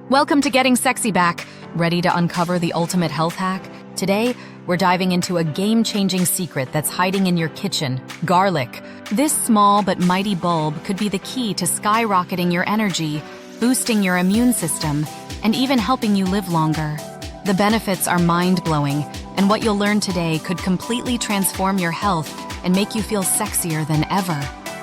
Welcome to Getting Se&y Back. Ready to uncover the ultimate health hack? Today, we're diving into a game-changing secret that's hiding in your kitchen: garlic. This small but mighty bulb could be the key to skyrocketing your energy, boosting your immune system, and even helping you live longer. The benefits are mind-blowing, and what you'll learn today could completely transform your health and make you feel sexier than ever.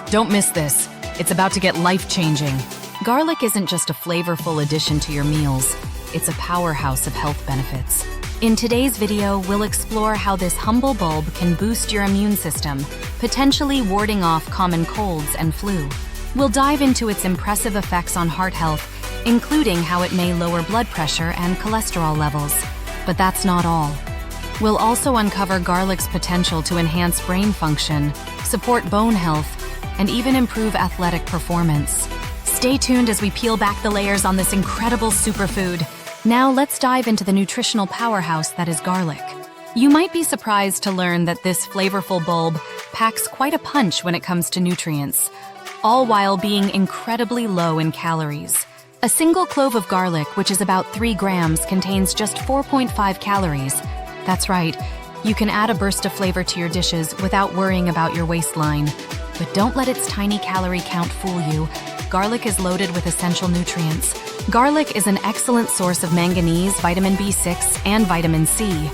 Don't miss this. It's about to get life-changing. Garlic isn't just a flavorful addition to your meals, it's a powerhouse of health benefits. In today's video, we'll explore how this humble bulb can boost your immune system, potentially warding off common colds and flu. We'll dive into its impressive effects on heart health, including how it may lower blood pressure and cholesterol levels. But that's not all. We'll also uncover garlic's potential to enhance brain function, support bone health, and even improve athletic performance. Stay tuned as we peel back the layers on this incredible superfood. Now let's dive into the nutritional powerhouse that is garlic. You might be surprised to learn that this flavorful bulb packs quite a punch when it comes to nutrients, all while being incredibly low in calories. A single clove of garlic, which is about 3 grams, contains just 4.5 calories. That's right, you can add a burst of flavor to your dishes without worrying about your waistline. But don't let its tiny calorie count fool you. Garlic is loaded with essential nutrients. Garlic is an excellent source of manganese, vitamin B6, and vitamin C.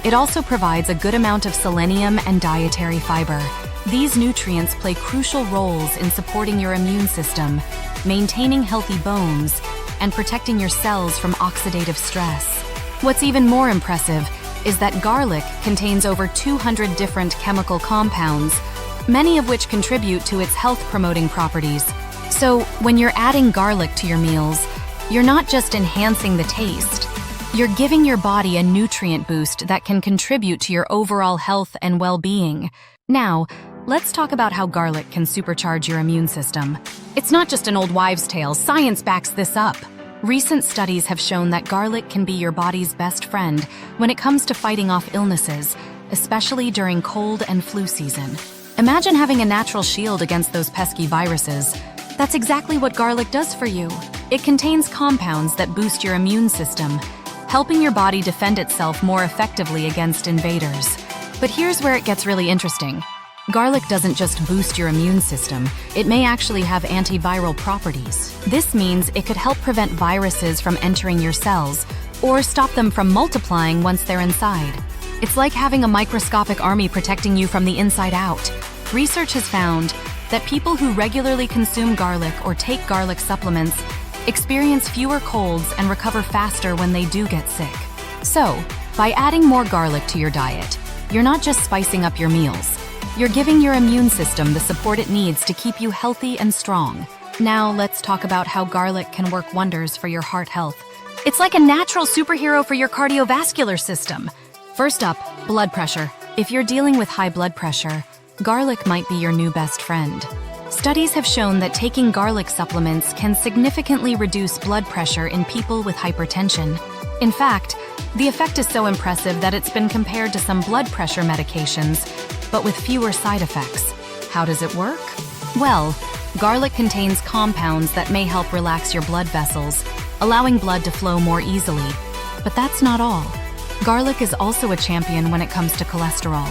It also provides a good amount of selenium and dietary fiber. These nutrients play crucial roles in supporting your immune system, maintaining healthy bones, and protecting your cells from oxidative stress. What's even more impressive is that garlic contains over 200 different chemical compounds, many of which contribute to its health-promoting properties. So, when you're adding garlic to your meals, you're not just enhancing the taste, you're giving your body a nutrient boost that can contribute to your overall health and well-being. Now, let's talk about how garlic can supercharge your immune system. It's not just an old wives' tale, science backs this up. Recent studies have shown that garlic can be your body's best friend when it comes to fighting off illnesses, especially during cold and flu season. Imagine having a natural shield against those pesky viruses. That's exactly what garlic does for you. It contains compounds that boost your immune system, helping your body defend itself more effectively against invaders. But here's where it gets really interesting. Garlic doesn't just boost your immune system, it may actually have antiviral properties. This means it could help prevent viruses from entering your cells or stop them from multiplying once they're inside. It's like having a microscopic army protecting you from the inside out. Research has found that people who regularly consume garlic or take garlic supplements experience fewer colds and recover faster when they do get sick. So, by adding more garlic to your diet, you're not just spicing up your meals, you're giving your immune system the support it needs to keep you healthy and strong. Now, let's talk about how garlic can work wonders for your heart health. It's like a natural superhero for your cardiovascular system. First up, blood pressure. If you're dealing with high blood pressure, garlic might be your new best friend. Studies have shown that taking garlic supplements can significantly reduce blood pressure in people with hypertension. In fact, the effect is so impressive that it's been compared to some blood pressure medications, but with fewer side effects. How does it work? Well, garlic contains compounds that may help relax your blood vessels, allowing blood to flow more easily. But that's not all. Garlic is also a champion when it comes to cholesterol.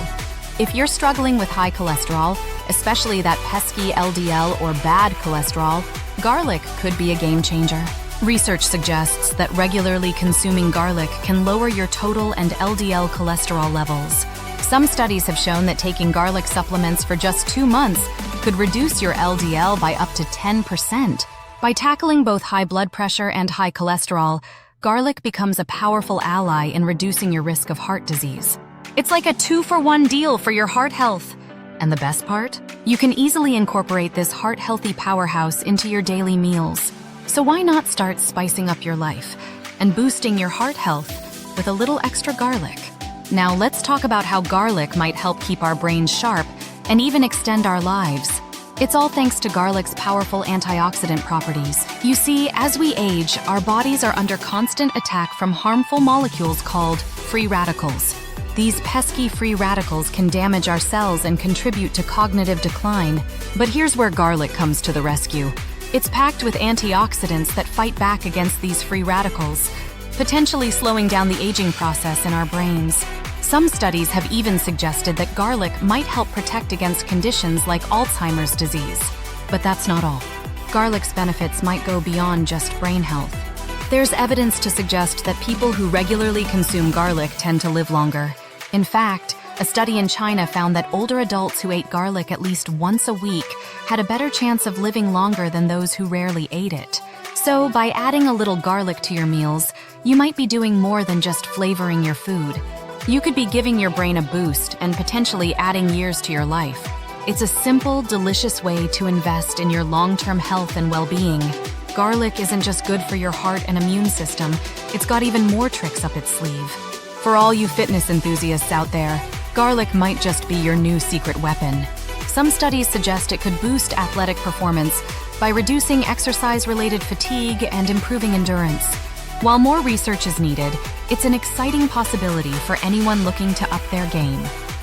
If you're struggling with high cholesterol, especially that pesky LDL or bad cholesterol, garlic could be a game changer. Research suggests that regularly consuming garlic can lower your total and LDL cholesterol levels. Some studies have shown that taking garlic supplements for just 2 months could reduce your LDL by up to 10%. By tackling both high blood pressure and high cholesterol, garlic becomes a powerful ally in reducing your risk of heart disease. It's like a 2-for-1 deal for your heart health. And the best part? You can easily incorporate this heart-healthy powerhouse into your daily meals. So why not start spicing up your life and boosting your heart health with a little extra garlic? Now let's talk about how garlic might help keep our brains sharp and even extend our lives. It's all thanks to garlic's powerful antioxidant properties. You see, as we age, our bodies are under constant attack from harmful molecules called free radicals. These pesky free radicals can damage our cells and contribute to cognitive decline. But here's where garlic comes to the rescue. It's packed with antioxidants that fight back against these free radicals, potentially slowing down the aging process in our brains. Some studies have even suggested that garlic might help protect against conditions like Alzheimer's disease. But that's not all. Garlic's benefits might go beyond just brain health. There's evidence to suggest that people who regularly consume garlic tend to live longer. In fact, a study in China found that older adults who ate garlic at least once a week had a better chance of living longer than those who rarely ate it. So, by adding a little garlic to your meals, you might be doing more than just flavoring your food. You could be giving your brain a boost and potentially adding years to your life. It's a simple, delicious way to invest in your long-term health and well-being. Garlic isn't just good for your heart and immune system, it's got even more tricks up its sleeve. For all you fitness enthusiasts out there, garlic might just be your new secret weapon. Some studies suggest it could boost athletic performance by reducing exercise-related fatigue and improving endurance. While more research is needed, it's an exciting possibility for anyone looking to up their game.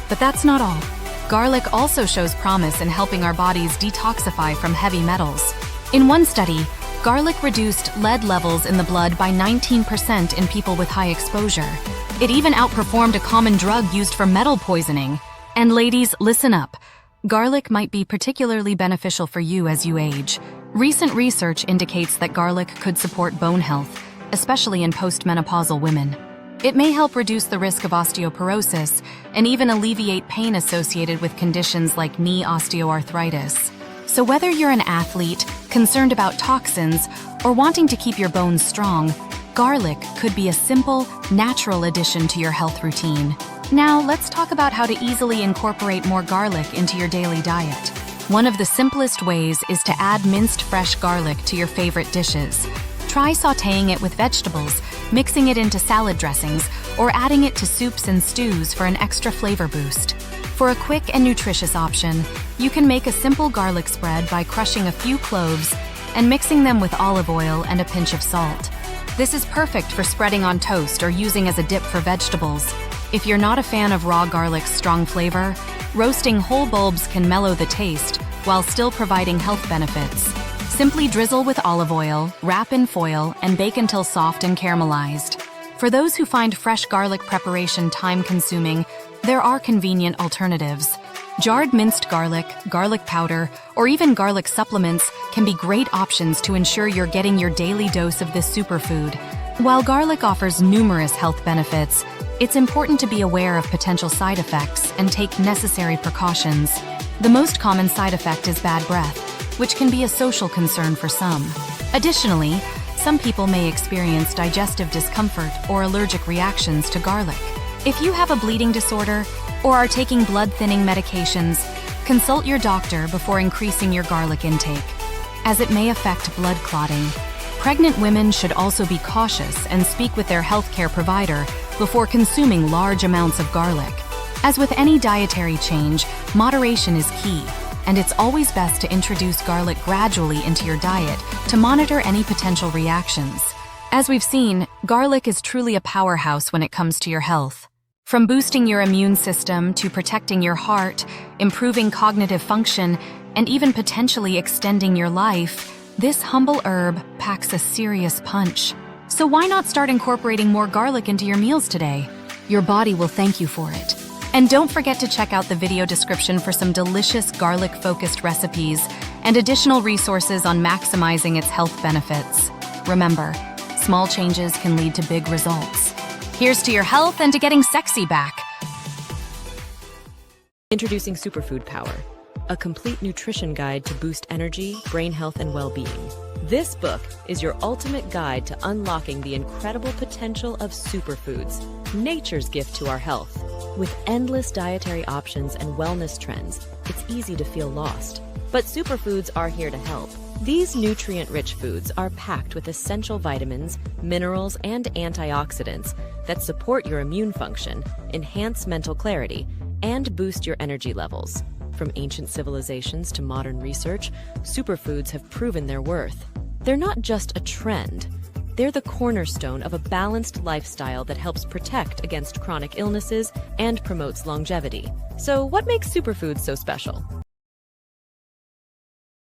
But that's not all. Garlic also shows promise in helping our bodies detoxify from heavy metals. In one study, garlic reduced lead levels in the blood by 19% in people with high exposure. It even outperformed a common drug used for metal poisoning. And ladies, listen up. Garlic might be particularly beneficial for you as you age. Recent research indicates that garlic could support bone health, especially in postmenopausal women. It may help reduce the risk of osteoporosis and even alleviate pain associated with conditions like knee osteoarthritis. So whether you're an athlete, concerned about toxins, or wanting to keep your bones strong, garlic could be a simple, natural addition to your health routine. Now, let's talk about how to easily incorporate more garlic into your daily diet. One of the simplest ways is to add minced fresh garlic to your favorite dishes. Try sautéing it with vegetables, mixing it into salad dressings, or adding it to soups and stews for an extra flavor boost. For a quick and nutritious option, you can make a simple garlic spread by crushing a few cloves and mixing them with olive oil and a pinch of salt. This is perfect for spreading on toast or using as a dip for vegetables. If you're not a fan of raw garlic's strong flavor, roasting whole bulbs can mellow the taste while still providing health benefits. Simply drizzle with olive oil, wrap in foil, and bake until soft and caramelized. For those who find fresh garlic preparation time-consuming, there are convenient alternatives. Jarred minced garlic, garlic powder, or even garlic supplements can be great options to ensure you're getting your daily dose of this superfood. While garlic offers numerous health benefits, it's important to be aware of potential side effects and take necessary precautions. The most common side effect is bad breath, which can be a social concern for some. Additionally, some people may experience digestive discomfort or allergic reactions to garlic. If you have a bleeding disorder or are taking blood-thinning medications, consult your doctor before increasing your garlic intake, as it may affect blood clotting. Pregnant women should also be cautious and speak with their healthcare provider before consuming large amounts of garlic. As with any dietary change, moderation is key, and it's always best to introduce garlic gradually into your diet to monitor any potential reactions. As we've seen, garlic is truly a powerhouse when it comes to your health. From boosting your immune system to protecting your heart, improving cognitive function, and even potentially extending your life, this humble herb packs a serious punch. So why not start incorporating more garlic into your meals today? Your body will thank you for it. And don't forget to check out the video description for some delicious garlic-focused recipes and additional resources on maximizing its health benefits. Remember, small changes can lead to big results. Here's to your health and to getting sexy back. Introducing Superfood Power, a complete nutrition guide to boost energy, brain health, and well-being. This book is your ultimate guide to unlocking the incredible potential of superfoods, nature's gift to our health. With endless dietary options and wellness trends, it's easy to feel lost. But superfoods are here to help. These nutrient-rich foods are packed with essential vitamins, minerals, and antioxidants that support your immune function, enhance mental clarity, and boost your energy levels. From ancient civilizations to modern research, superfoods have proven their worth. They're not just a trend. They're the cornerstone of a balanced lifestyle that helps protect against chronic illnesses and promotes longevity. So what makes superfoods so special?